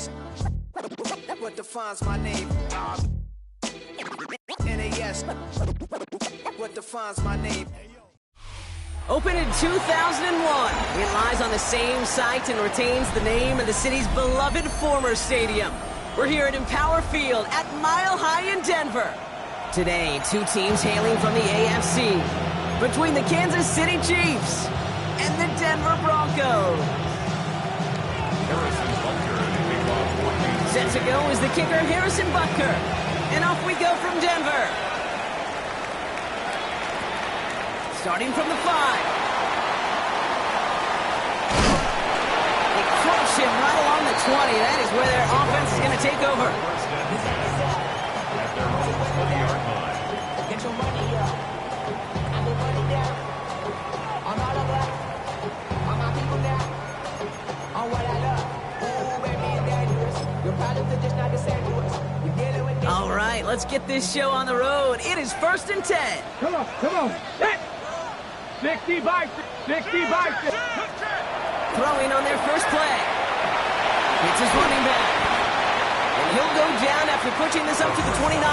NAS. What defines my name? NAS. What defines my name? Opened in 2001, it lies on the same site and retains the name of the city's beloved former stadium. We're here at Empower Field at Mile High in Denver. Today, two teams hailing from the AFC, between the Kansas City Chiefs and the Denver Broncos. Set to go is the kicker, Harrison Butker. And off we go from Denver. Starting from the 5. They crush him right along the 20. That is where their offense is going to take over. Get your money up. I get money down. I'm all over. All my people now. On what I love. Ooh, baby, it's dangerous. Your problems are just not the same to us. You're dealing with this. All right, let's get this show on the road. It is 1st and 10. Come on, come on. 60 bikes, 60 bikes. Throwing on their first play. It's his running back. And he'll go down after pushing this up to the 29.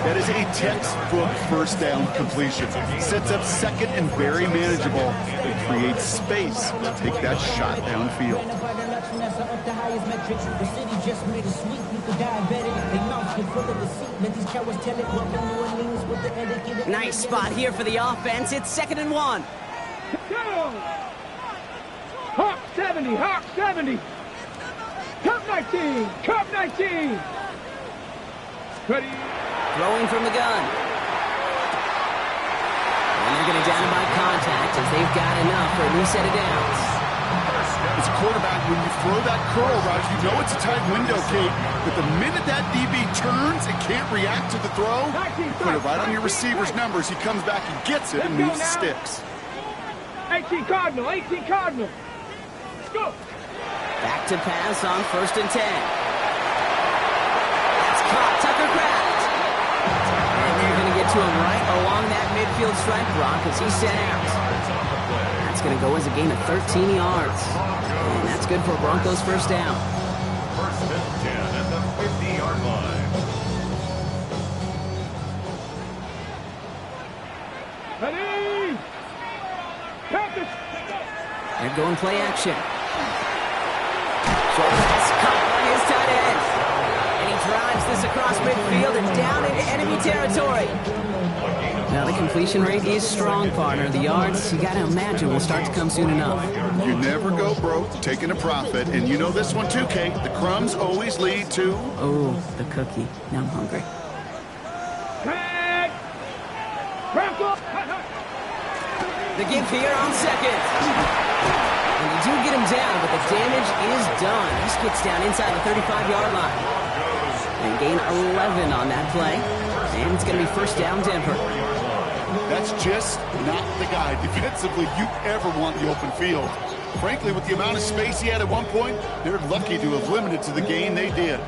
That is a textbook first down completion. Sets up second and very manageable. It creates space to take that shot downfield. Nice spot here for the offense. It's 2nd and 1. Hawk 70, Hawk 70. Cup 19, Cup 19. Ready. Throwing from the gun. And they're going to down him by contact as they've got enough for a new set of downs. As a quarterback, when you throw that curl route, you know it's a tight window, Kate. But the minute that DB turns and can't react to the throw, put it right on your receiver's numbers. He comes back and gets it and moves the sticks. 18 Cardinal, 18 Cardinal. Let's go. Back to pass on 1st and 10. That's caught. Tucker Kraft. And they're going to get to him right along that midfield stripe, Brock, as he's set out. That's going to go as a gain of 13 yards. And that's good for Broncos first down. 1st and 10 at the 50-yard line. Ready. Captain. They're going play action. It's caught by his tight end. And he drives this across midfield and down into enemy territory. Now the completion rate is strong, partner. The yards, you got to imagine, will start to come soon enough. You never go broke taking a profit. And you know this one too, Kate. The crumbs always lead to... Oh, the cookie. Now I'm hungry. The give here on 2nd. And they do get him down, but the damage is done. This gets down inside the 35-yard line. And gain 11 on that play. And it's going to be 1st down, Denver. That's just not the guy defensively you ever want in the open field. Frankly, with the amount of space he had at one point, they're lucky to have limited to the gain they did.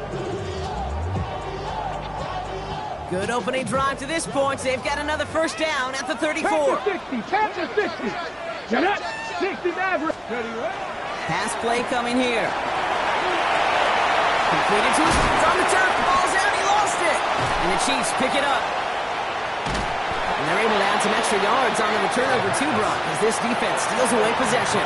Good opening drive to this point. They've got another 1st down at the 34. Pass to 60. Get up. 60 average. Pass play coming here. Completed to his feet on the turf. Ball's out. He lost it. And the Chiefs pick it up. And they're able to add some extra yards on the return over to Brock as this defense steals away possession.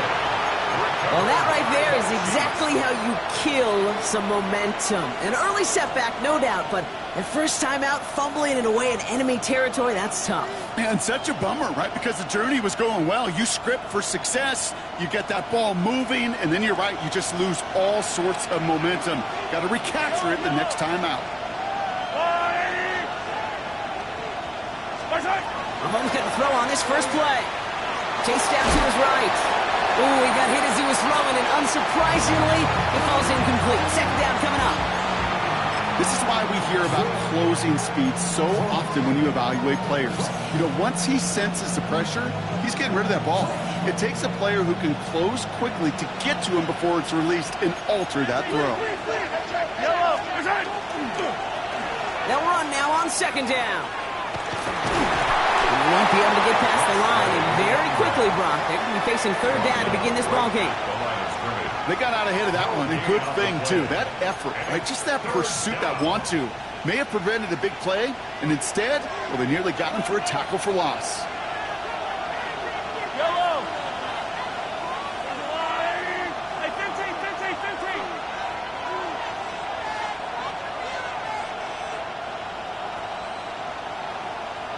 Well, that right there is exactly how you kill some momentum. An early setback, no doubt, but the first time out, fumbling it away in enemy territory, that's tough. And such a bummer, right? Because the journey was going well. You script for success, you get that ball moving, and then you're right, you just lose all sorts of momentum. Got to recapture it the next time out. Mahomes going to throw on this first play. Chased down to his right. Ooh, he got hit as he was throwing, and unsurprisingly, it falls incomplete. 2nd down coming up. This is why we hear about closing speed so often when you evaluate players. You know, once he senses the pressure, he's getting rid of that ball. It takes a player who can close quickly to get to him before it's released and alter that throw. They'll run now on 2nd down. He won't be able to get past the line, and very quickly, Brock, they're going to be facing 3rd down to begin this ball game. They got out ahead of that one, and good thing, too. That effort, right, just that pursuit, that want-to, may have prevented a big play, and instead, well, they nearly got him for a tackle for loss.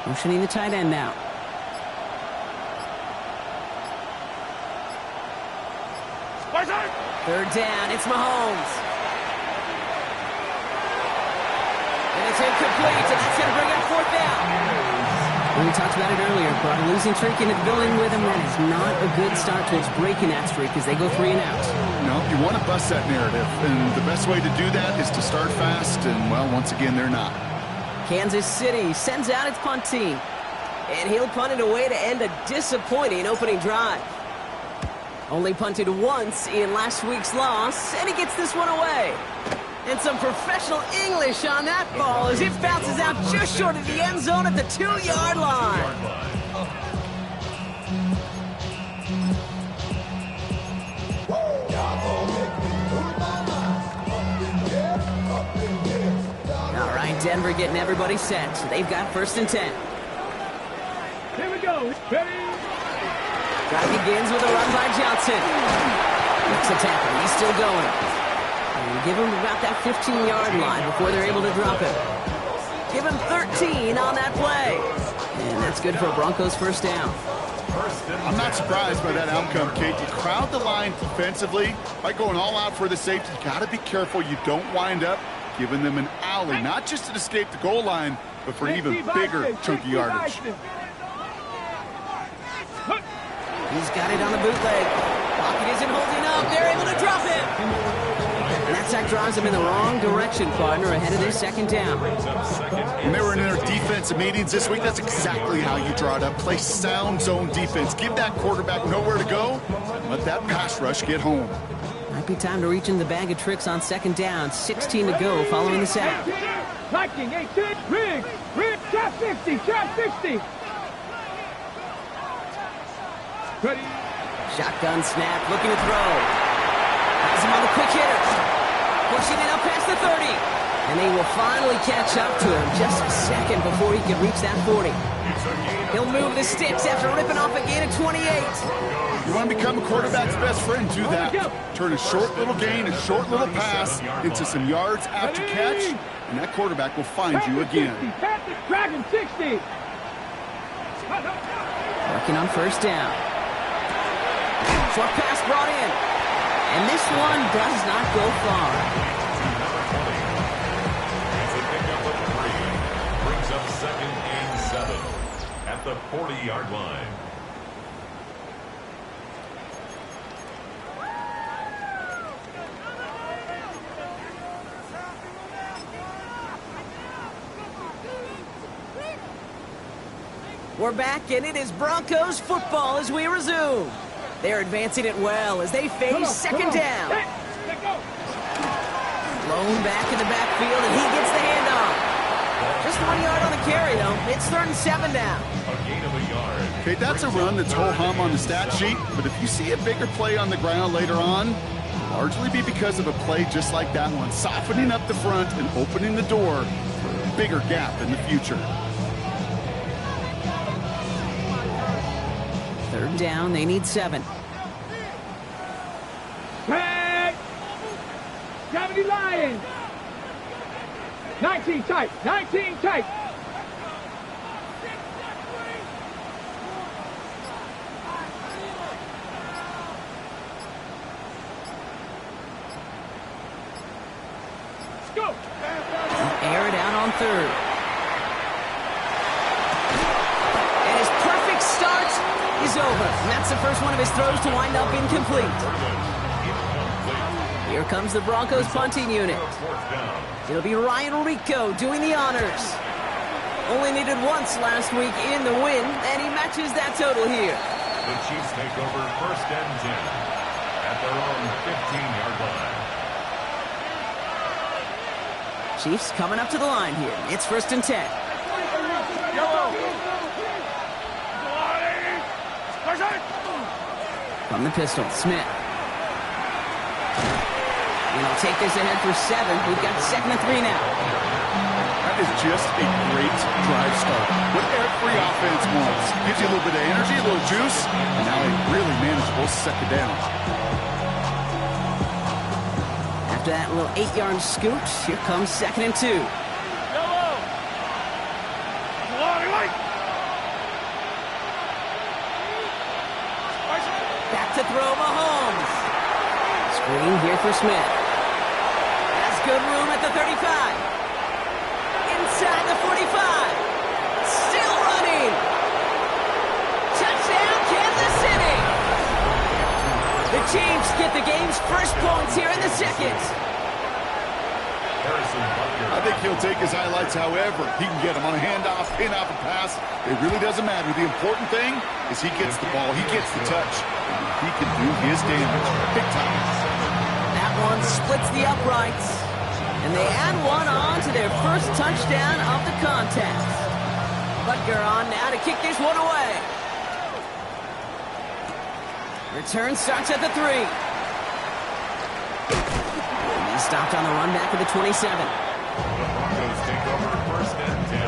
Motioning the tight end now. Third down, it's Mahomes. And it's incomplete, and that's going to bring up fourth down. We talked about it earlier. Brought a losing streak into the building with him. That is not a good start towards breaking that streak as they go 3 and out. No, you want to bust that narrative, and the best way to do that is to start fast, and, well, once again, they're not. Kansas City sends out its punt team. And he'll punt it away to end a disappointing opening drive. Only punted once in last week's loss, and he gets this one away. And some professional English on that ball as it bounces out just short of the end zone at the 2-yard line. All right, Denver getting everybody set. They've got 1st and 10. Here we go. Ready? Drive begins with a run by Johnson. Makes a tackle. He's still going. And give him about that 15-yard line before they're able to drop him. Give him 13 on that play. And that's good for a Broncos 1st down. I'm not surprised by that outcome, Kate. You crowd the line defensively by going all out for the safety. You got to be careful you don't wind up giving them an alley, not just to escape the goal line, but for an even bigger chunky yardage. He's got it on the bootleg. Pocket isn't holding up. They're able to drop him. And that sack drives him in the wrong direction, partner, ahead of their 2nd down. When they were in their defensive meetings this week, that's exactly how you draw it up. Play sound zone defense. Give that quarterback nowhere to go, and let that pass rush get home. Might be time to reach in the bag of tricks on 2nd down. 16 to go following the sack. 18, Riggs, trap 60, trap 60. Ready? Shotgun snap, looking to throw. Has him on the quick hitter. Pushing it up past the 30. And they will finally catch up to him just a second before he can reach that 40. He'll move the sticks after ripping off a gain of 28. You want to become a quarterback's best friend, do that. Turn a short little gain, a short little pass into some yards after catch, and that quarterback will find you again. Dragon 60. Working on 1st down. Short pass brought in. And this one does not go far. It's a pickup of 3. Brings up 2nd and 7 at the 40-yard line. We're back, and it is Broncos football as we resume. They're advancing it well as they face 2nd down. Blown back in the backfield, and he gets the handoff. Just 1 yard on the carry, though. It's 3rd and 7 down. A gain of a yard. Okay, that's a run that's ho-hum on the stat sheet, but if you see a bigger play on the ground later on, it'll largely be because of a play just like that one, softening up the front and opening the door for a bigger gap in the future. 3rd down, they need 7. Tag! 70 Lions. 19 tight, 19 tight. Let's go. Air it out on 3rd. And his perfect start is over. And that's the first one of his throws to wind up incomplete. Here comes the Broncos punting unit. It'll be Ryan Rico doing the honors. Only needed once last week in the win, and he matches that total here. The Chiefs take over 1st and 10 at their own 15-yard line. Chiefs coming up to the line here. It's 1st and 10. From the pistol, Smith. And he'll take this ahead for 7. We've got 2nd and 3 now. That is just a great drive start. What every offense wants. Gives you a little bit of energy, a little juice, and now a really manageable 2nd down. After that little 8-yard scoot, here comes 2nd and 2. Back to throw Mahomes. Screen here for Smith. Has good room at the 35. Inside the 45. Still running. Touchdown, Kansas City. The Chiefs get the game's first points here in the 2nd. I think he'll take his highlights however he can get them on a handoff, pin-off, and pass. It really doesn't matter. The important thing is he gets the ball, he gets the touch. He can do his damage big time. That one splits the uprights. And they add one on to their first touchdown of the contest. Butker on now to kick this one away. Return starts at the 3. He's stopped on the run back at the 27. The Broncos take over 1st and 10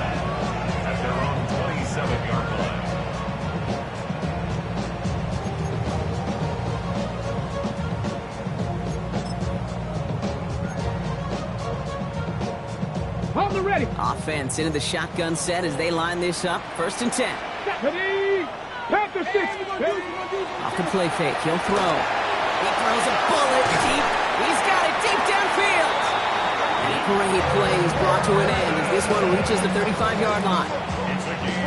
at their own 27-yard line. Hold the ready. Offense into the shotgun set as they line this up. 1st and 10. Ready. Panther 6. Off the play fake. He'll throw. He throws a bullet deep. He's got it deep downfield. And a great play is brought to an end as this one reaches the 35-yard line.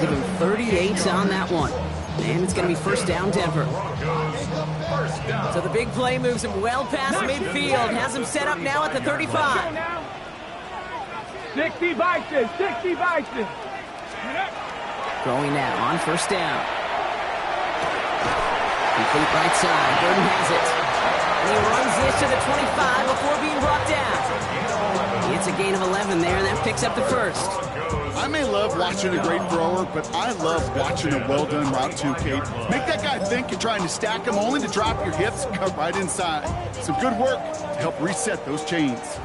Give him 38 on that one. And it's going to be 1st down Denver. So the big play moves him well past midfield. Has him set up now at the 35. 60 Bison. 60 Bison. Throwing now on 1st down. Complete right side. Burton has it. And he runs this to the 25 before being brought down. It's a gain of 11 there, and that picks up the 1st. I may love watching a great thrower, but I love watching a well-done route too, Kate. Make that guy think you're trying to stack him only to drop your hips and cut right inside. Some good work to help reset those chains.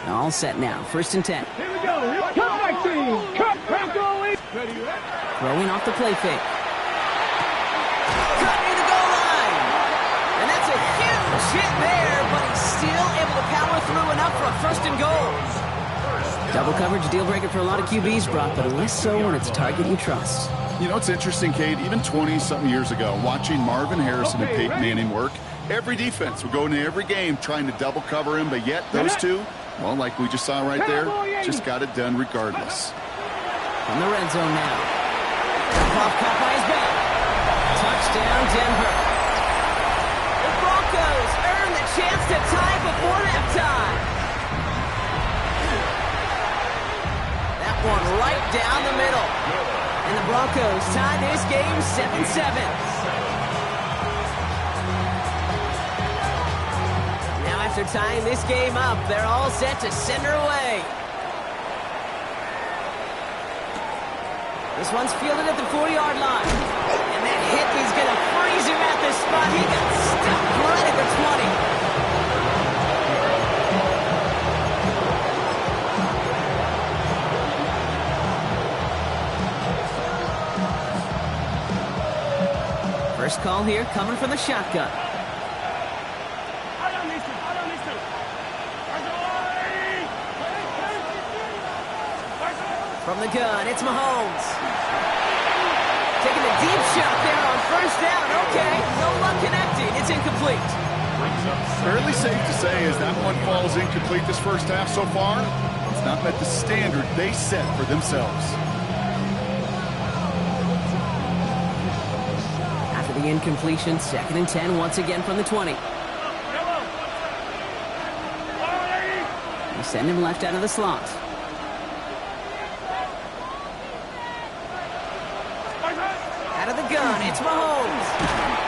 All set now. 1st and 10. Here we go. Cut my team. Cut Bronco. Throwing off the play fake. Cut near the goal line. And that's a huge hit there, but he's still able to power through enough for a 1st and goal. Double coverage deal breaker for a lot of QBs, Brock, but less so when it's a target you trust. You know, it's interesting, Kate, even 20-something years ago, watching Marvin Harrison and Peyton Manning work, every defense would go into every game trying to double cover him, but yet those two, well, like we just saw right there, just got it done regardless. On the red zone now. Off caught by his back. Touchdown, Denver. The Broncos earn the chance to tie before halftime. That one right down the middle. And the Broncos tie this game 7-7. Now after tying this game up, they're all set to send her away. This one's fielded at the 40-yard line. And that hit is going to freeze him at the spot. He got stuck right at the 20. First call here coming from the shotgun. From the gun, it's Mahomes. Taking a deep shot there on 1st down. Okay, no luck connecting. It's incomplete. Fairly safe to say as that one falls incomplete this first half so far, it's not met the standard they set for themselves. After the incompletion, 2nd and 10 once again from the 20. They send him left out of the slot. Out of the gun, it's Mahomes.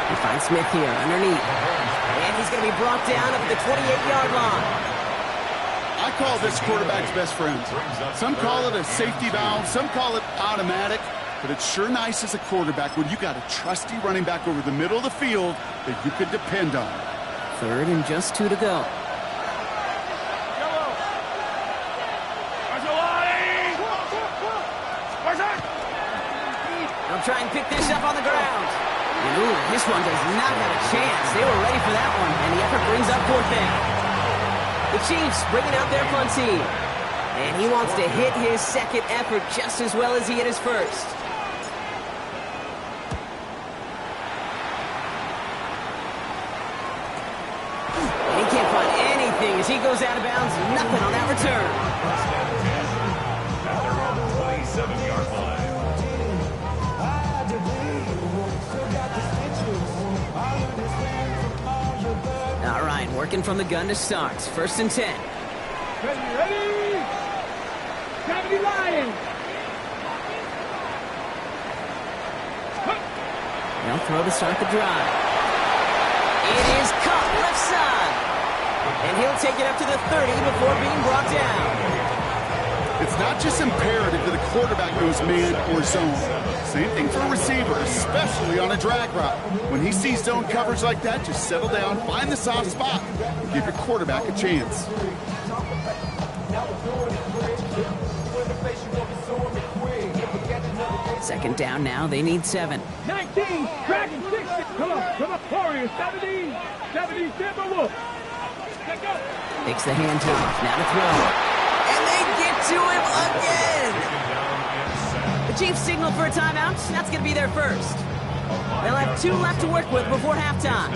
He finds Smith here underneath. And he's going to be brought down up at the 28-yard line. I call this quarterback's best friend. Some call it a safety valve, some call it automatic, but it's sure nice as a quarterback when you got a trusty running back over the middle of the field that you could depend on. 3rd and just 2 to go. try and pick this up on the ground. And ooh, this one does not have a chance. They were ready for that one, and the effort brings up 4th down. The Chiefs bringing out their punt team. And he wants to hit his second effort just as well as he hit his first. And he can't find anything as he goes out of bounds. Nothing on that return. At their own 27-yard line. All right, working from the gun to start. 1st and 10. Ready? 70 Lions. They'll throw to start the drive. It is caught left side. And he'll take it up to the 30 before being brought down. It's not just imperative that a quarterback knows man or zone. Same thing for a receiver, especially on a drag route. When he sees zone coverage like that, just settle down, find the soft spot, and give your quarterback a chance. Second down now, they need 7. 19, Dragon 60. Come on, Warriors, 70, Timberwolves. Let's go. Takes the handoff, now to throw. And they get to him again. The Chiefs signal for a timeout. That's going to be their first. They'll have 2 left to work with before halftime.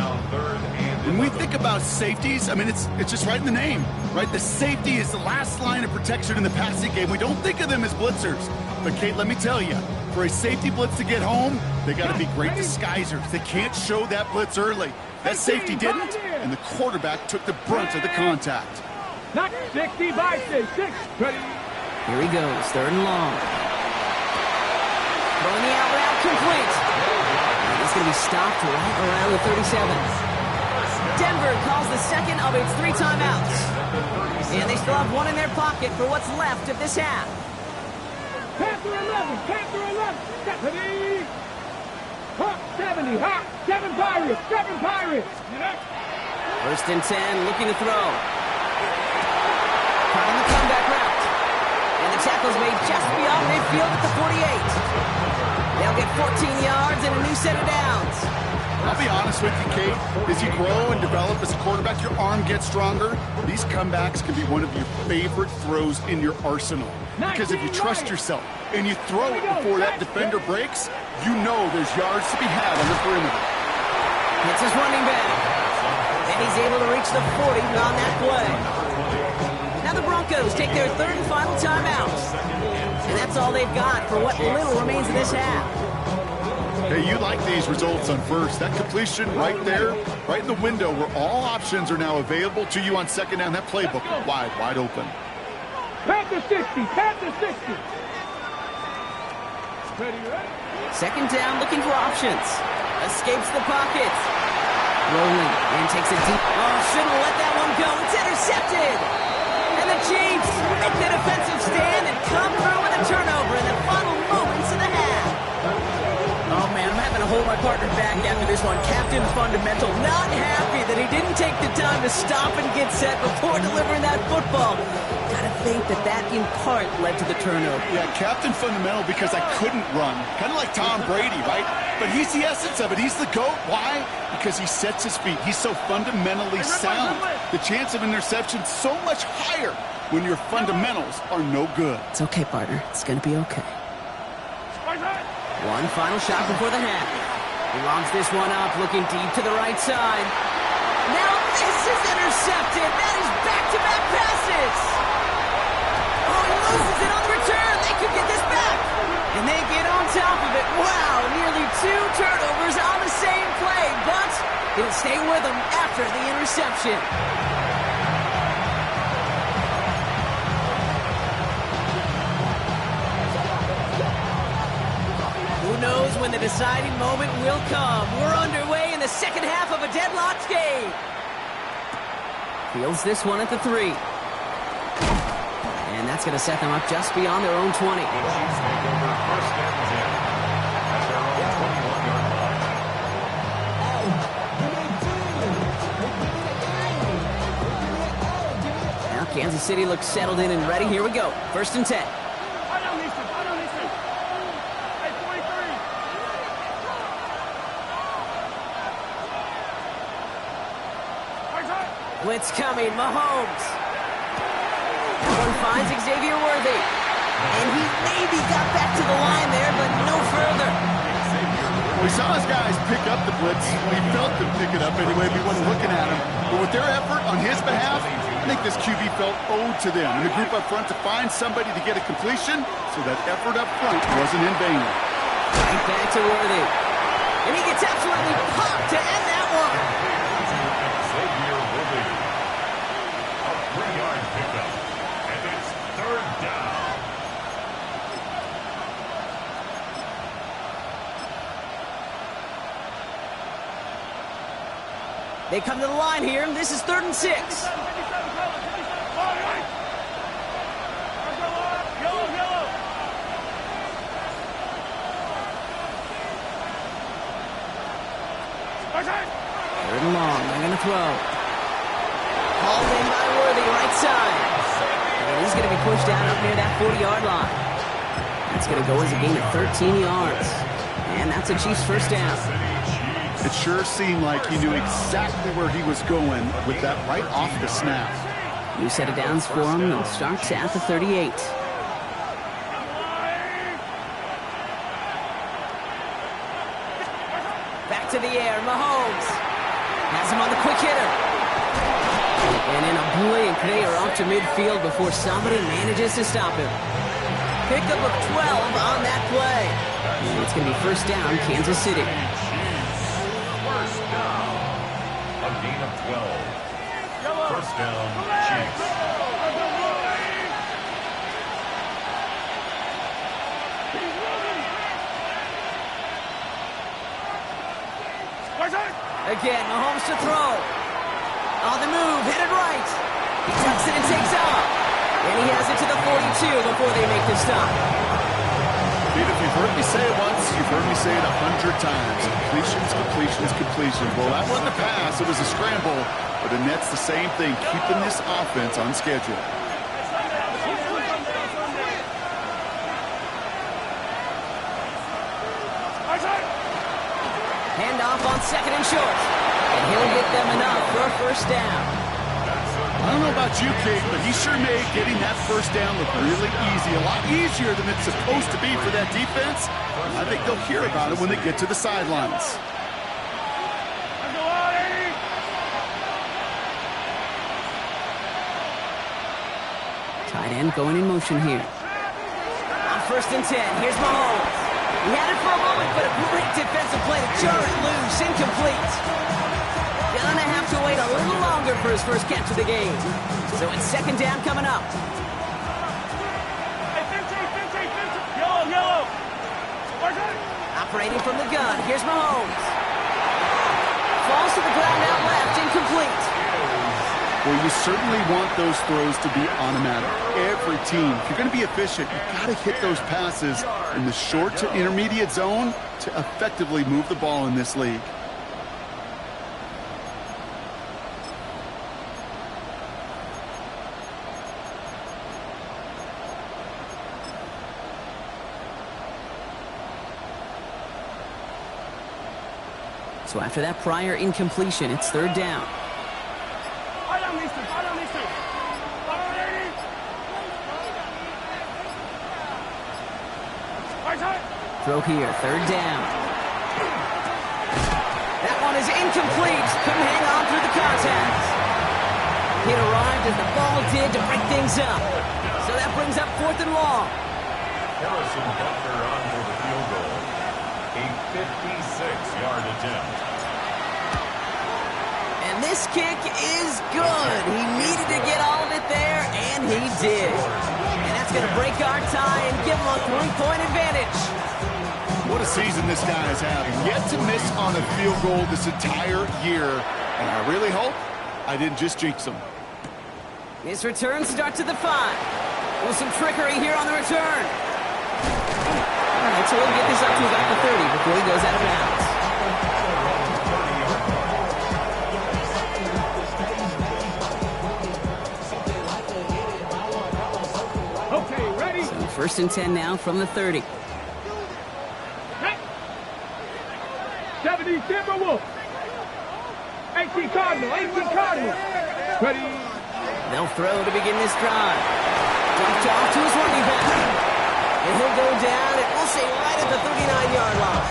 When we think about safeties, I mean, it's just right in the name, right? The safety is the last line of protection in the passing game. We don't think of them as blitzers. But, Kate, let me tell you, for a safety blitz to get home, they got to be great disguisers. They can't show that blitz early. That safety didn't, and the quarterback took the brunt of the contact. Not 60 by 6. Ready? Here he goes, 3rd and long. Throwing the out route complete. And he's going to be stopped right around the 37. Denver calls the second of its 3 timeouts. And they still have 1 in their pocket for what's left of this half. Panther 11. 70. Hawk 70. Hawk. 7 Pirates. 1st and 10, looking to throw. Trying the comeback route. And the tackle's made just beyond midfield at the 48. They'll get 14 yards and a new set of downs. I'll be honest with you, Kate. As you grow and develop as a quarterback, your arm gets stronger. These comebacks can be one of your favorite throws in your arsenal. Because if you trust yourself and you throw it before that defender breaks, you know there's yards to be had on the perimeter. It's his running back. And he's able to reach the 40 on that play. Now the Broncos take their 3rd and final timeout. And that's all they've got for what little remains of this half. Hey, you like these results on first. That completion right there, right in the window where all options are now available to you on 2nd down. That playbook wide open. Panther 60. Ready? 2nd down, looking for options. Escapes the pocket. Rolling and takes a deep. Oh, shouldn't let that one go. It's intercepted. And the Chiefs make the defensive stand and come through with a turnover in the final moments of the half. Oh, man, I'm having to hold my partner back after this one. Captain Fundamental not happy that he didn't take the time to stop and get set before delivering that football. Gotta think that in part led to the turnover. Yeah, Captain Fundamental because I couldn't run. Kind of like Tom Brady, right? But he's the essence of it. He's the GOAT. Why? Because he sets his feet. He's so fundamentally sound. The chance of interception so much higher when your fundamentals are no good. It's okay, partner. It's gonna be okay. One final shot before the half. He logs this one up, looking deep to the right side. Now this is intercepted. That is back-to-back passes. Oh, he loses it on the return. They could get this back. And they get on top of it. Wow, nearly 2 turnovers on the same play, but it'll stay with them after the interception. Who knows when the deciding moment will come? We're underway in the second half of a deadlocked game. Fields this one at the 3. And that's going to set them up just beyond their own 20. Now Kansas City looks settled in and ready. Here we go. 1st and 10. Blitz coming, Mahomes. That one finds Xavier Worthy. And he maybe got back to the line there, but no further. We saw his guys pick up the blitz. We felt them pick it up anyway. We wasn't looking at him. But with their effort on his behalf, I think this QB felt owed to them. And the group up front to find somebody to get a completion, so that effort up front wasn't in vain. Right back to Worthy. And he gets absolutely popped to end that one. Xavier Worthy. A 3-yard pickup. And it's third down. They come to the line here, and this is 3rd and 6. Third and long, they're going to throw. Hauled in by Worthy, right side. And he's going to be pushed down up near that 40-yard line. That's going to go as a gain of 13 yards. And that's a Chiefs first down. It sure seemed like he knew exactly where he was going with that right off the snap. New set of downs for him, and starts at the 38. Back to the air, Mahomes. Has him on the quick hitter. And in a blink, they are off to midfield before somebody manages to stop him. Pickup of 12 on that play. And it's going to be first down, Kansas City. First down. A gain of 12. First down, Chiefs. Again, Mahomes to throw. On the move, headed right. He tucks it and takes off. And he has it to the 42 before they make the stop. Pete, if you've heard me say it once, you've heard me say it 100 times. Completions, completions, completions. Well, that wasn't a pass. It was a scramble. But the net's the same thing, keeping this offense on schedule. Handoff on 2nd and short. And he'll get them enough for a first down. I don't know about you, Kate, but he sure made getting that first down look really easy. A lot easier than it's supposed to be for that defense. I think they'll hear about it when they get to the sidelines. Tight end going in motion here. On 1st and 10, here's Mahomes. He had it for a moment, but a great defensive play to jar it loose. Incomplete. Gonna have to wait a little longer for his first catch of the game. So it's 2nd down coming up. Yellow. Operating from the gun, here's Mahomes. Falls to the ground out left, incomplete. Well, you certainly want those throws to be automatic. Every team, if you're going to be efficient, you've got to hit those passes in the short to intermediate zone to effectively move the ball in this league. So after that prior incompletion, it's 3rd down. Throw here, 3rd down. That one is incomplete. Couldn't hang on through the contact. It arrived as the ball did to break things up. So that brings up 4th and long. Harrison Butker on for the field goal. A 56-yard attempt. And this kick is good. He needed to get all of it there, and he did. And that's going to break our tie and give him a 3-point advantage. What a season this guy is having. Yet to miss on a field goal this entire year. And I really hope I didn't just jinx him. His return starts at the 5. With some trickery here on the return. All right, so we'll get this up to about the 30 before he goes out of bounds. Okay, ready? So 1st and 10 now from the 30. 70 Timberwolves. 18 Cardinal. Ready. They'll throw to begin this drive. Dumped off to his running back. And he'll go down, and we'll say right at the 39-yard line.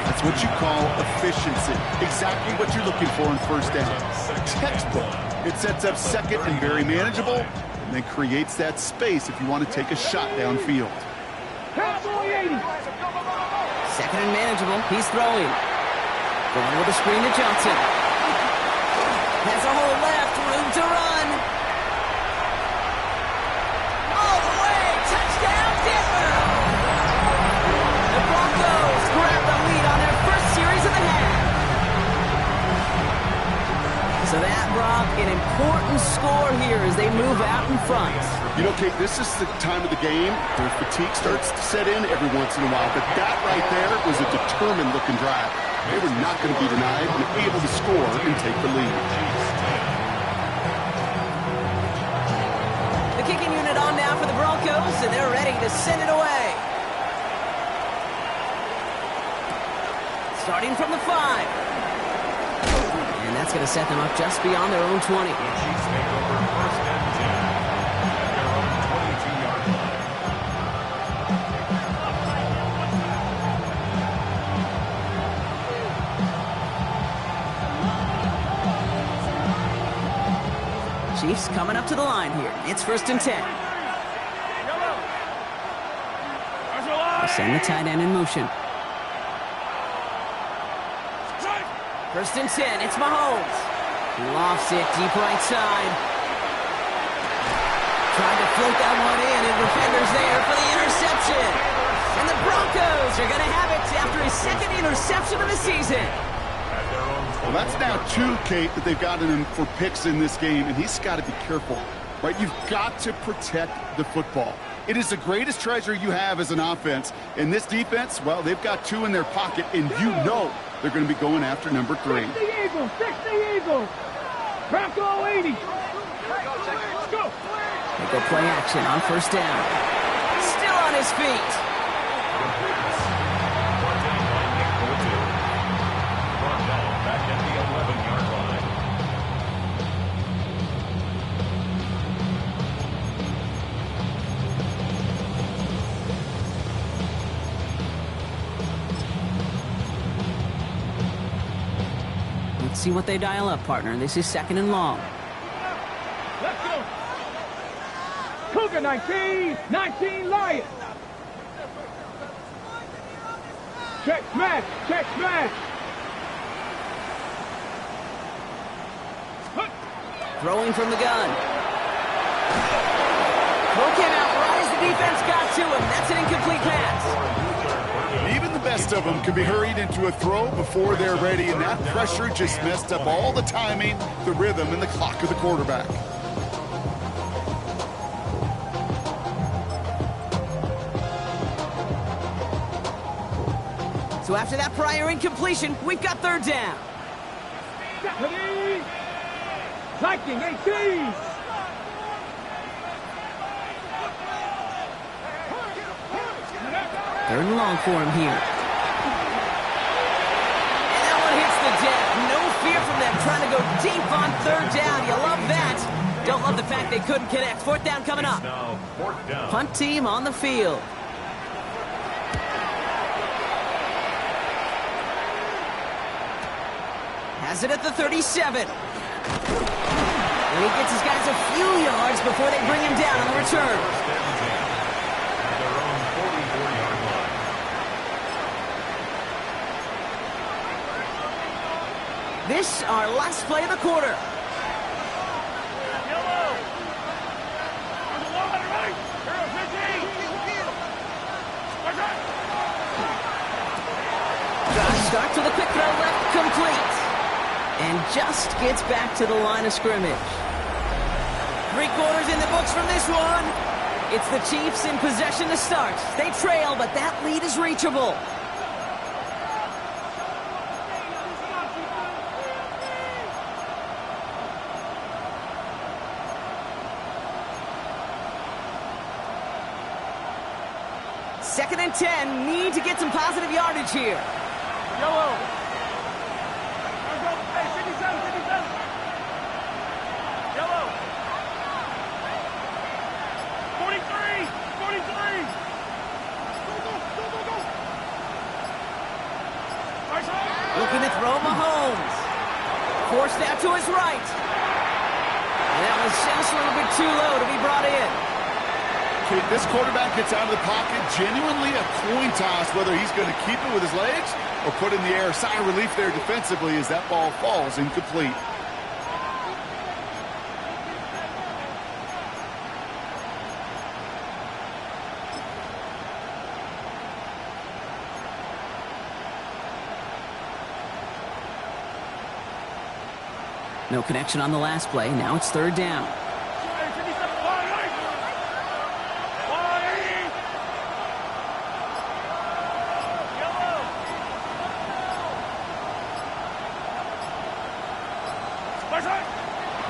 That's what you call efficiency. Exactly what you're looking for in first down. Textbook. It sets up second and very manageable, and then creates that space if you want to take a shot downfield. Cowboy 80. Second and manageable. He's throwing. Going with a screen to Johnson. Has a hole left. Room to run. All the way. Touchdown, Denver. The Broncos grab the lead on their first series of the half. So that, Brock, an important score here as they move out in front. You know, Kate, this is the time of the game where fatigue starts to set in every once in a while. But that right there was a determined-looking drive. They were not going to be denied and able to score and take the lead. The kicking unit on now for the Broncos, and they're ready to send it away. Starting from the 5. And that's going to set them up just beyond their own 20. The Chiefs take over first and 10 at their own 22-yard line. Chiefs coming up to the line here. It's first and 10. They send the tight end in motion. First and 10, it's Mahomes. He lofts it deep right side. Tried to float that one in, and defenders there for the interception. And the Broncos are going to have it after his second interception of the season. Well, that's now 2, Kate, that they've gotten him for picks in this game, and he's got to be careful, right? You've got to protect the football. It is the greatest treasure you have as an offense. In this defense, well, they've got 2 in their pocket, and you know they're going to be going after number 3. 60 Eagles, 60 Eagles. Bronco 80. Let's go. They go play action on first down. Still on his feet. Back at the 11-yard line. Let's see what they dial up, partner. This is second and long. Let's go. Cougar 19, 19 Lions. Check smash, check smash. Throwing from the gun. Throw came out right as the defense got to him. That's an incomplete pass. Even the best of them can be hurried into a throw before they're ready, and that pressure just messed up all the timing, the rhythm, and the clock of the quarterback. So after that prior incompletion, we've got third down. Deputy. Viking 18. Third and long for him here. And that one hits the deck. No fear from them trying to go deep on third down. You love that. Don't love the fact they couldn't connect. Fourth down coming up. Now, fourth down. Punt team on the field. Has it at the 37. And he gets his guys a few yards before they bring him down on the return. First and 10 at their own 44-yard line. This, our last play of the quarter. Josh starts with a quick throw left, complete. And just gets back to the line of scrimmage. 3 quarters in the books from this one. It's the Chiefs in possession to start. They trail, but that lead is reachable. Second and 10, need to get some positive yardage here. snap to his right. And that was just a little bit too low to be brought in. Okay, this quarterback gets out of the pocket, genuinely a coin toss whether he's going to keep it with his legs or put in the air. Sigh of relief there defensively as that ball falls incomplete. No connection on the last play. Now it's third down.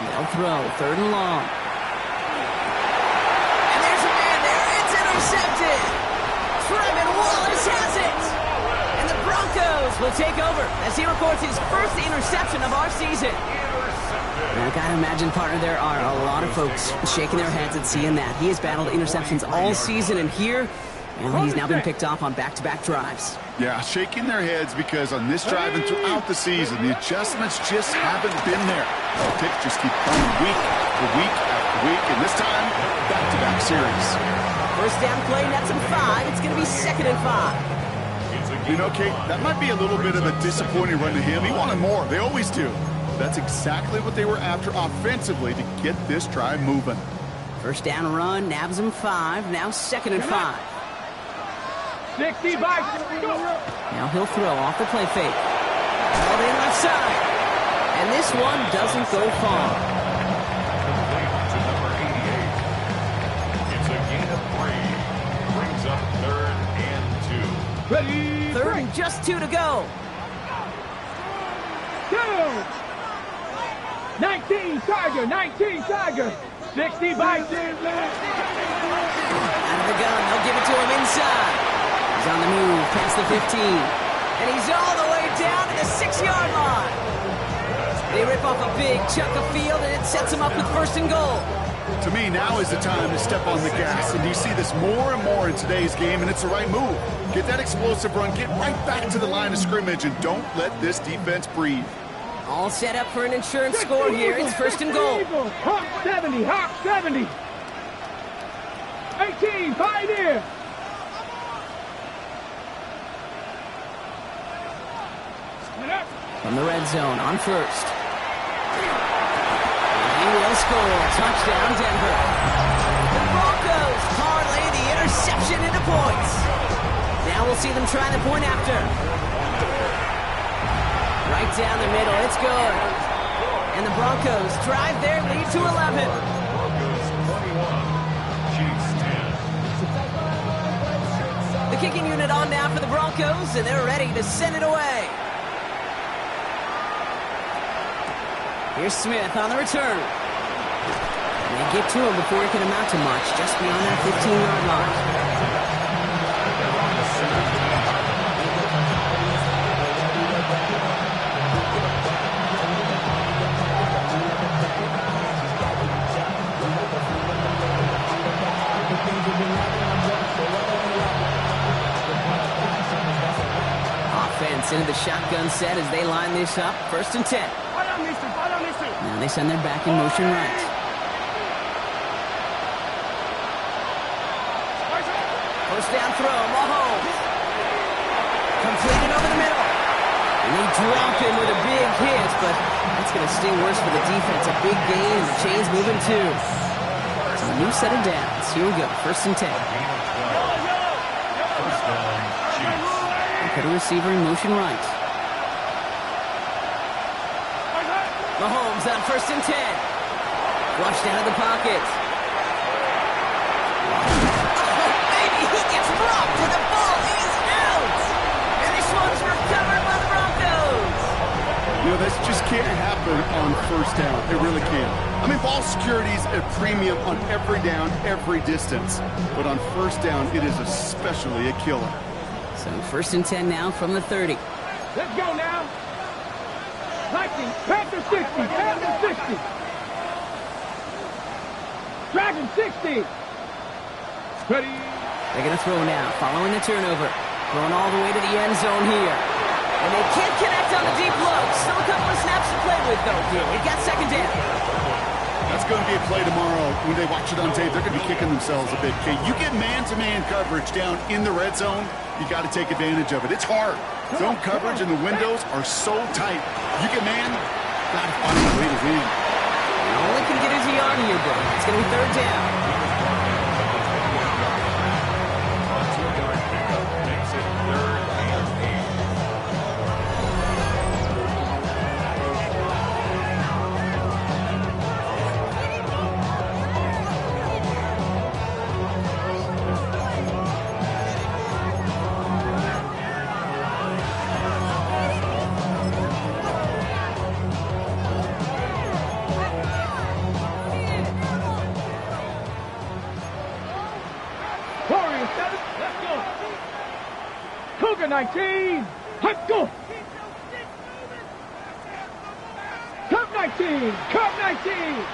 They'll throw. Third and long. And there's a man there. It's intercepted. Trevin Wallace has it. And the Broncos will take over as he records his first interception of our season. Now, I gotta imagine, partner, there are a lot of folks shaking their heads at seeing that. He has battled interceptions all season, and here, well, he's now been picked off on back-to-back drives. Yeah, shaking their heads because on this drive and throughout the season, the adjustments just haven't been there. The picks just keep coming week after week after week, and this time, back-to-back series. First down play, nets him 5. It's going to be 2nd and 5. You know, Kate, that might be a little bit of a disappointing run to him. He wanted more. They always do. That's exactly what they were after offensively to get this drive moving. First down run, nabs him 5. Now 2nd and 5. 60 by. Now he'll throw off the play fake. Held in left side. And this one doesn't go far. To number 88. It's a gain of 3. Brings up 3rd and 2. Ready. 3rd and just 2 to go. 19 Tiger, 19 Tiger. 60 by. Out of the gun, they'll give it to him inside. He's on the move past the 15. And he's all the way down to the 6-yard line. They rip off a big chunk of field, and it sets him up with 1st and goal. To me, now is the time to step on the gas, and you see this more and more in today's game, and it's the right move. Get that explosive run, get right back to the line of scrimmage, and don't let this defense breathe. All set up for an insurance score here. It's 1st and goal. Hawk 70, Hawk 70. 18, Pioneer. From the red zone on 1st. He will score. Touchdown, Denver. The Broncos parlay the interception into points. Now we'll see them try the point after. Right down the middle. It's good. And the Broncos drive their lead to 11. Broncos 21. Chiefs 10. The kicking unit on now for the Broncos, and they're ready to send it away. Here's Smith on the return. And they get to him before he can amount to much, just beyond that 15-yard line. Offense into the shotgun set as they line this up. 1st and 10. Now they send their back in motion right. First down throw, Mahomes. Completed over the middle. And they drop him with a big hit, but that's going to sting worse for the defense. A big gain, and the chain's moving too. So a new set of downs. Here we go, 1st and 10. First down, Chiefs. They put a receiver in motion right. Mahomes on 1st and 10. Flushed out of the pocket. Oh, baby, he gets dropped and the ball is out. And this one's recovered by the Broncos. You know, this just can't happen on 1st down. It really can't. I mean, ball security's a premium on every down, every distance. But on 1st down, it is especially a killer. So 1st and 10 now from the 30. Let's go now. Panther 60, Panther 60. Dragon 60. Ready. They're going to throw now, following the turnover. Throwing all the way to the end zone here. And they can't connect on the deep low. Still a couple of snaps to play with, though, here. We've got second down. That's going to be a play tomorrow. When they watch it on tape, they're going to be kicking themselves a bit. Okay, you get man-to-man coverage down in the red zone, you got to take advantage of it. It's hard. Zone coverage and the windows are so tight. You get man, got to find a way to win. All they can get is a yard here, bro. It's going to be third down. On 2-yard pickup makes it 3rd and 8. Warriors 7, let's go. Cougar 19, let's go. Cub 19, Cub 19.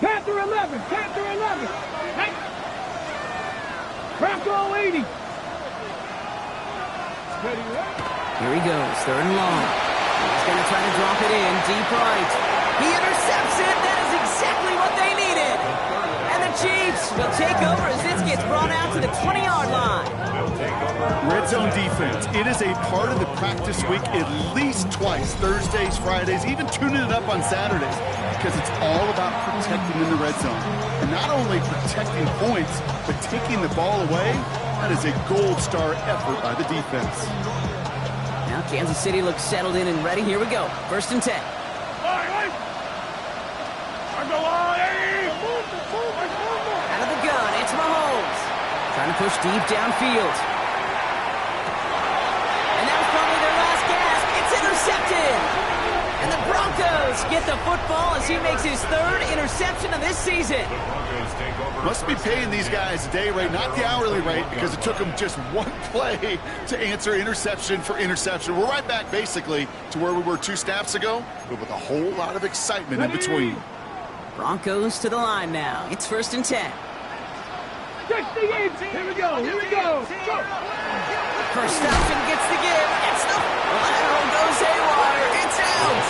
Panther 11, Panther 11. Bronco 80. Steady, right? Here he goes, third and long. He's going to try to drop it in, deep right. He intercepts it. That is exactly what they needed. And the Chiefs will take over as this gets brought out to the 20-yard line. Red zone defense. It is a part of the practice week at least twice, Thursdays, Fridays, even tuning it up on Saturdays, because it's all about protecting in the red zone. And not only protecting points, but taking the ball away. That is a gold star effort by the defense. Now Kansas City looks settled in and ready. Here we go. First and 10. Out of the gun, it's Mahomes. Trying to push deep downfield. And that was probably their last gasp. It's intercepted. And the Broncos get the football as he makes his 3rd interception of this season. Must be paying these guys a day rate, not the hourly rate, because it took them just one play to answer interception for interception. We're right back, basically, to where we were 2 snaps ago, but with a whole lot of excitement in between. Broncos to the line now. It's first and 10. 68. Here we go. Here we go. Go. First option gets the give. It's the lateral goes haywire. It's out.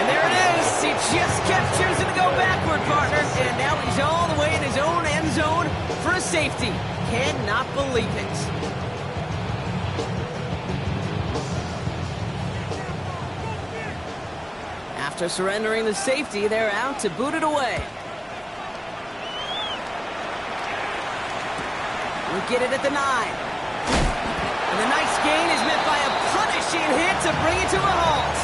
And there it is. He just kept choosing to go backward, partner. And now he's all the way in his own end zone for a safety. Cannot believe it. After surrendering the safety, they're out to boot it away. We'll get it at the 9. And the nice gain is met by a punishing hit to bring it to a halt.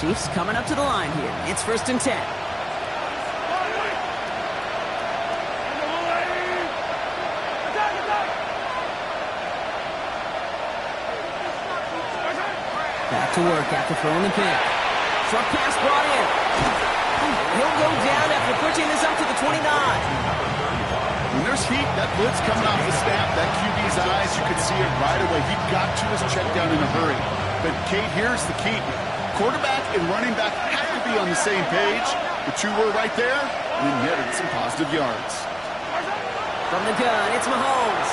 Chiefs coming up to the line here. It's first and 10. Back to work after throwing the pick. Short pass brought in. He'll go down after pushing this up to the 29. When there's heat, that blitz coming off the snap, that QB's eyes, you could see it right away. He got to his check down in a hurry. But, Kate, here's the key. Quarterback and running back have to be on the same page. The 2 were right there, and then netted some positive yards. From the gun, it's Mahomes.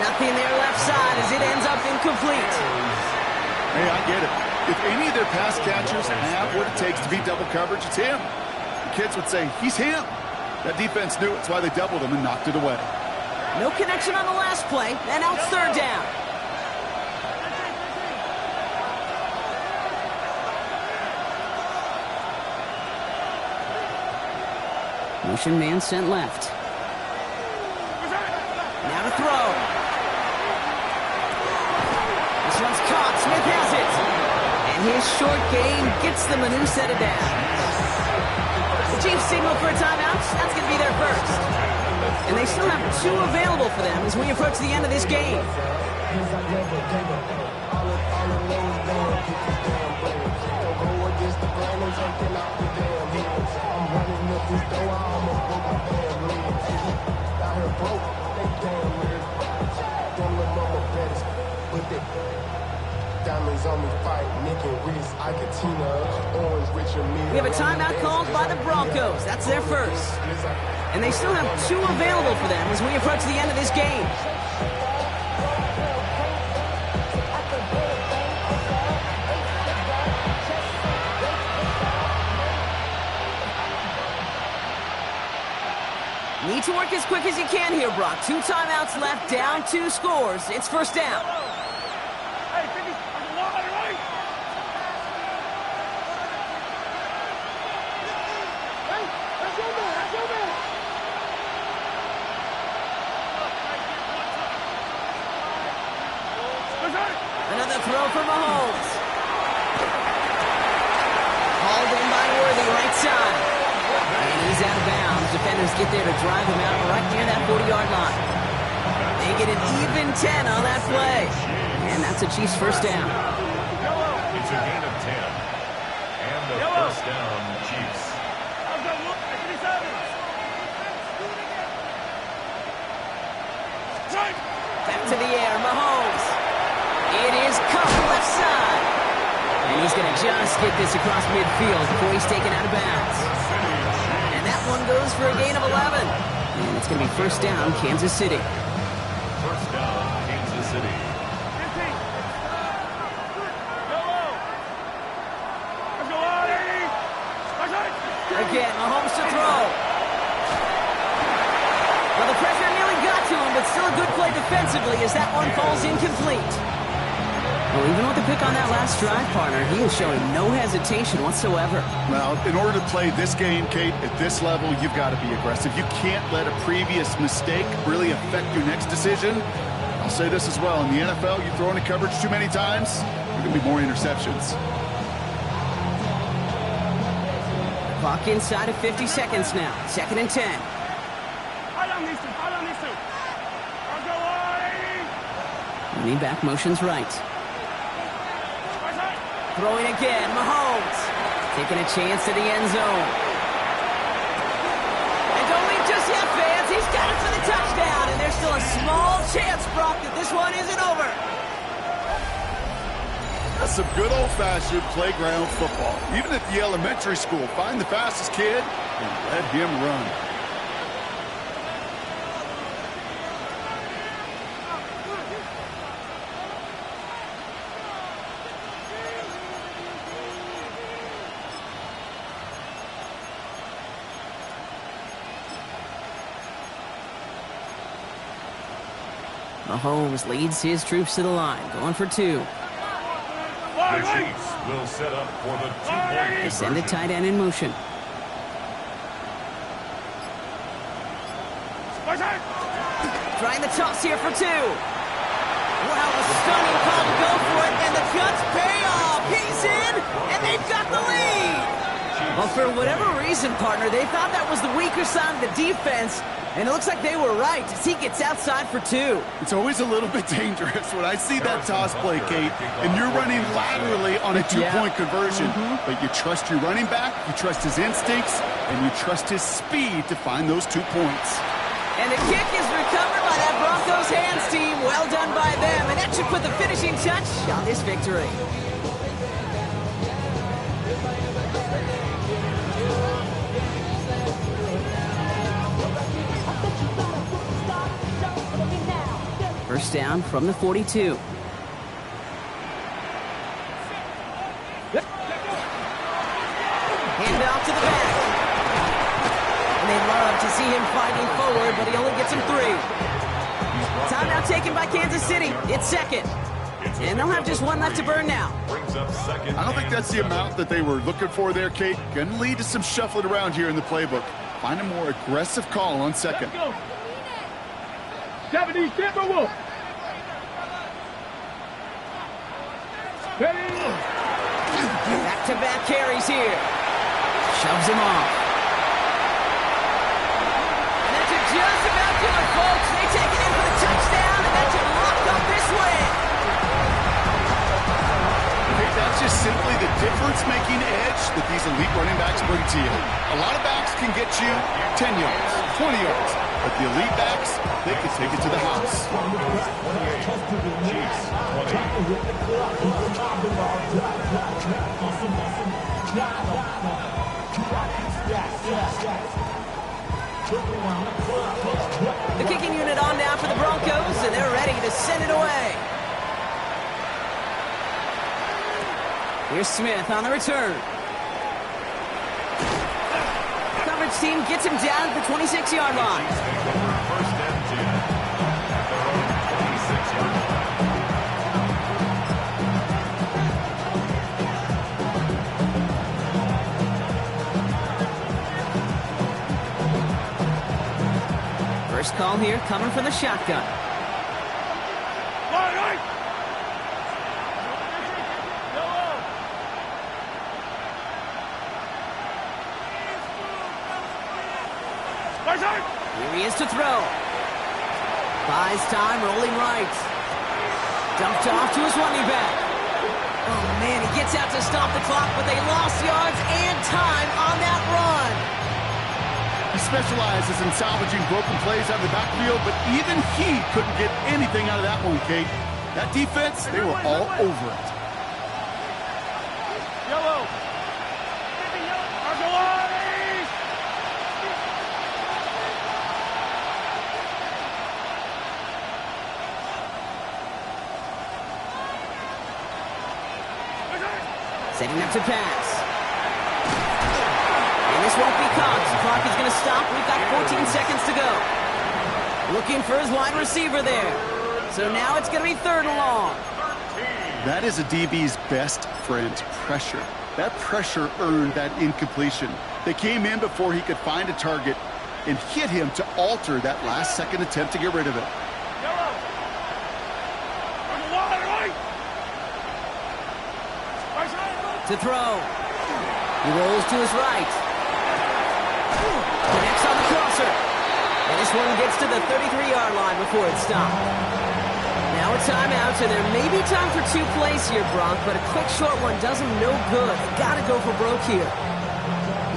Nothing there left side as it ends up incomplete. Hey, I get it. If any of their pass catchers have what it takes to beat double coverage, it's him. The kids would say, he's him. That defense knew it. That's why they doubled him and knocked it away. No connection on the last play, and now it's third down. Motion man sent left. Now to throw. This one's caught. Smith has it. And his short game gets them a new set of downs. The Chiefs signal for a timeout. That's going to be their first. And they still have 2 available for them as we approach the end of this game. stick. Diamonds on me fight, Nick and Reese, Iketina, Orange, Richard Mille. We have a timeout called by the Broncos. That's their first. And they still have 2 available for them as we approach the end of this game. Need to work as quick as you can here, Brock. 2 timeouts left, down 2 scores. It's first down. Another throw for Mahomes. Hauled in by Worthy, right side. And he's out of bounds. Defenders get there to drive him out right near that 40-yard line. They get an even 10 on that play. And that's a Chiefs first down. It's a gain of 10. And the first down, Chiefs. Back to the air, Mahomes. It is Cup left side. And he's going to just get this across midfield before he's taken out of bounds. And that one goes for a gain of 11. And it's going to be first down, Kansas City. First down, Kansas City. Again, Mahomes to throw. Well, the pressure nearly got to him, but still a good play defensively as that one falls incomplete. Well, even with the pick on that last drive, partner, he is showing no hesitation whatsoever. Well, in order to play this game, Kate, at this level, you've got to be aggressive. You can't let a previous mistake really affect your next decision. I'll say this as well. In the NFL, you throw into coverage too many times, there are going to be more interceptions. Clock inside of 50 seconds now. 2nd and 10. Lean back, motions right. Throwing again, Mahomes. Taking a chance to the end zone. And don't leave just yet, fans. He's got it for the touchdown. And there's still a small chance, Brock, that this one isn't over. That's some good old-fashioned playground football. Even at the elementary school, find the fastest kid and let him run. Mahomes leads his troops to the line, going for 2. The Chiefs will set up for the 2-point They send a conversion. tight end in motion. Trying the toss here for 2. Wow, a stunning call to go for it, and the Jets pay off. He's in, and they've got the lead. Well, for whatever reason, partner, they thought that was the weaker side of the defense, and it looks like they were right as he gets outside for 2. It's always a little bit dangerous when I see that toss play, Kate, and you're running laterally on a 2-point conversion. But you trust your running back, you trust his instincts, and you trust his speed to find those 2 points. And the kick is recovered by that Broncos hands team. Well done by them, and that should put the finishing touch on this victory. First down from the 42. Hand off to the back. And they love to see him fighting forward, but he only gets him 3. Timeout taken by Kansas City. It's 2nd. And they'll have just 1 left to burn now. Brings up second. I don't think that's the amount that they were looking for there, Kate. Going to lead to some shuffling around here in the playbook. Find a more aggressive call on 2nd. 70 Timberwolf. Back-to-back carries here. Shoves him off. And that's just about do it, folks. They take it in for the touchdown, and that should lock up this win. That's just simply the difference-making edge that these elite running backs bring to you. A lot of backs can get you 10 yards, 20 yards, but the elite backs, they can take it to the house. Chiefs 20. Here's Smith on the return. Coverage team gets him down at the 26-yard line. First and 10 at their own 26-yard line. First call here coming from the shotgun. Here he is to throw. Buys time, rolling right. Dumped off to his running back. Oh, man, he gets out to stop the clock, but they lost yards and time on that run. He specializes in salvaging broken plays out of the backfield, but even he couldn't get anything out of that one, Kate. That defense, they were all over it. Yellow. Setting up to pass. And this won't be caught. The clock is going to stop. We've got 14 seconds to go. Looking for his wide receiver there. So now it's going to be 3rd and long. That is a DB's best friend, pressure. That pressure earned that incompletion. They came in before he could find a target and hit him to alter that last-second attempt to get rid of it. To throw. He rolls to his right. Connects on the crosser. And this one gets to the 33-yard line before it stopped. Now a timeout, so there may be time for 2 plays here, Brock, but a quick short one does him no good. They got to go for broke here.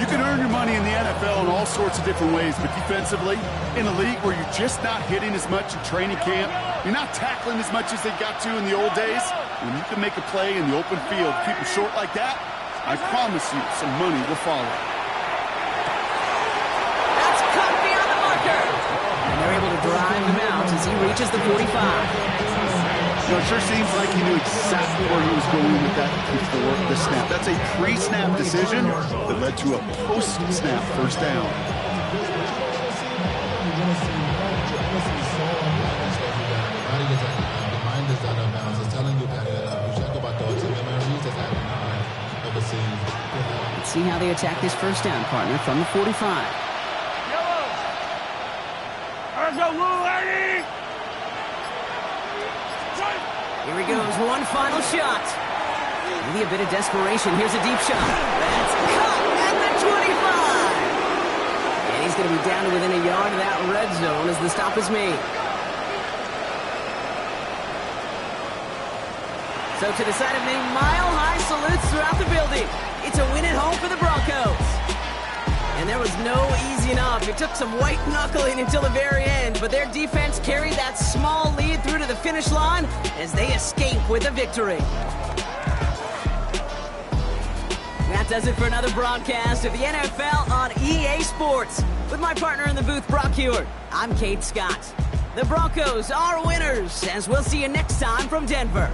You can earn your money in the NFL in all sorts of different ways, but defensively, in a league where you're just not hitting as much in training camp, you're not tackling as much as they got to in the old days, when you can make a play in the open field, keep them short like that, I promise you some money will follow. That's cut beyond the marker. And they're able to drive him out as he reaches the 45. You know, it sure seems like he knew exactly where he was going with that before the snap. That's a pre-snap decision that led to a post-snap first down. Let's see how they attack this first down, partner, from the 45. Here he goes, one final shot. Maybe a bit of desperation. Here's a deep shot. That's caught at the 25. And he's going to be down to within a yard of that red zone as the stop is made. So to the side of me, mile-high salutes throughout the building. It's a win at home for the Broncos. And there was no easing up. It took some white knuckling until the very end, but their defense carried that small lead through to the finish line as they escape with a victory. That does it for another broadcast of the NFL on EA Sports. With my partner in the booth, Brock Hewitt, I'm Kate Scott. The Broncos are winners, as we'll see you next time from Denver.